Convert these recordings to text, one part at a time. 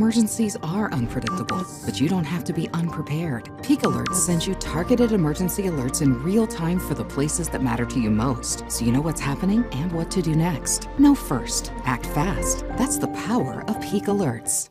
Emergencies are unpredictable, but you don't have to be unprepared. Peak Alerts sends you targeted emergency alerts in real time for the places that matter to you most, so you know what's happening and what to do next. Know first, act fast. That's the power of Peak Alerts.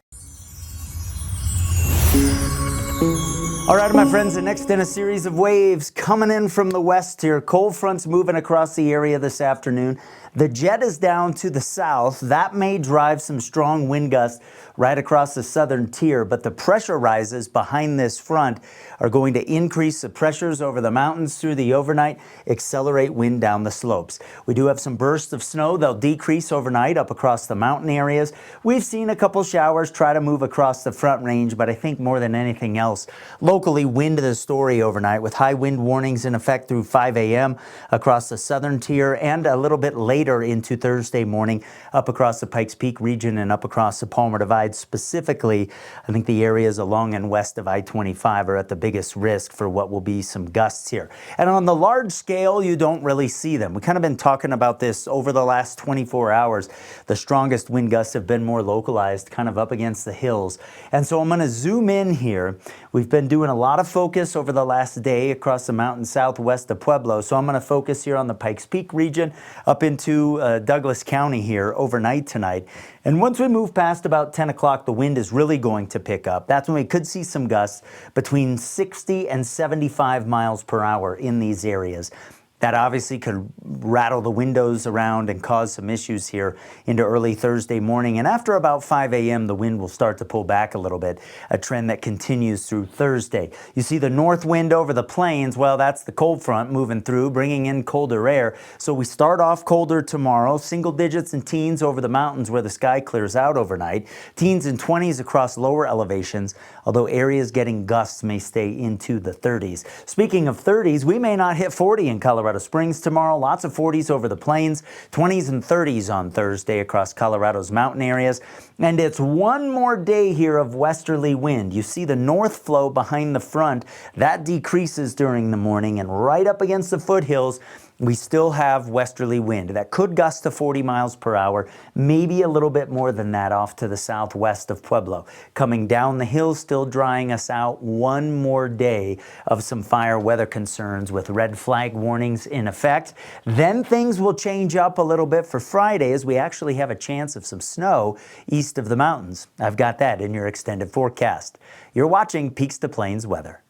All right, my friends, the next in a series of waves coming in from the west here. Cold fronts moving across the area this afternoon. The jet is down to the south. That may drive some strong wind gusts right across the southern tier, but the pressure rises behind this front are going to increase the pressures over the mountains through the overnight, accelerate wind down the slopes. We do have some bursts of snow. They'll decrease overnight up across the mountain areas. We've seen a couple showers try to move across the front range, but I think more than anything else, locally, wind is the story overnight with high wind warnings in effect through 5 a.m. across the southern tier and a little bit later into Thursday morning up across the Pikes Peak region and up across the Palmer Divide. Specifically, I think the areas along and west of I-25 are at the biggest risk for what will be some gusts here. And on the large scale, you don't really see them. We've kind of been talking about this over the last 24 hours. The strongest wind gusts have been more localized, kind of up against the hills. And so I'm going to zoom in here. We've been doing a lot of focus over the last day across the mountain southwest of Pueblo. So I'm going to focus here on the Pikes Peak region up into Douglas County here overnight tonight. And once we move past about 10 o'clock, the wind is really going to pick up. That's when we could see some gusts between 60 and 75 miles per hour in these areas. That obviously could rattle the windows around and cause some issues here into early Thursday morning. And after about 5 a.m., the wind will start to pull back a little bit, a trend that continues through Thursday. You see the north wind over the plains. Well, that's the cold front moving through, bringing in colder air. So we start off colder tomorrow, single digits and teens over the mountains where the sky clears out overnight, teens and 20s across lower elevations, although areas getting gusts may stay into the 30s. Speaking of 30s, we may not hit 40 in Colorado Springs tomorrow. Lots of 40s over the plains, 20s and 30s on Thursday across Colorado's mountain areas. And it's one more day here of westerly wind. You see the north flow behind the front. That decreases during the morning, and right up against the foothills, we still have westerly wind that could gust to 40 miles per hour, maybe a little bit more than that off to the southwest of Pueblo. Coming down the hill, still drying us out. One more day of some fire weather concerns with red flag warnings in effect. Then things will change up a little bit for Friday as we actually have a chance of some snow east of the mountains. I've got that in your extended forecast. You're watching Peaks to Plains weather.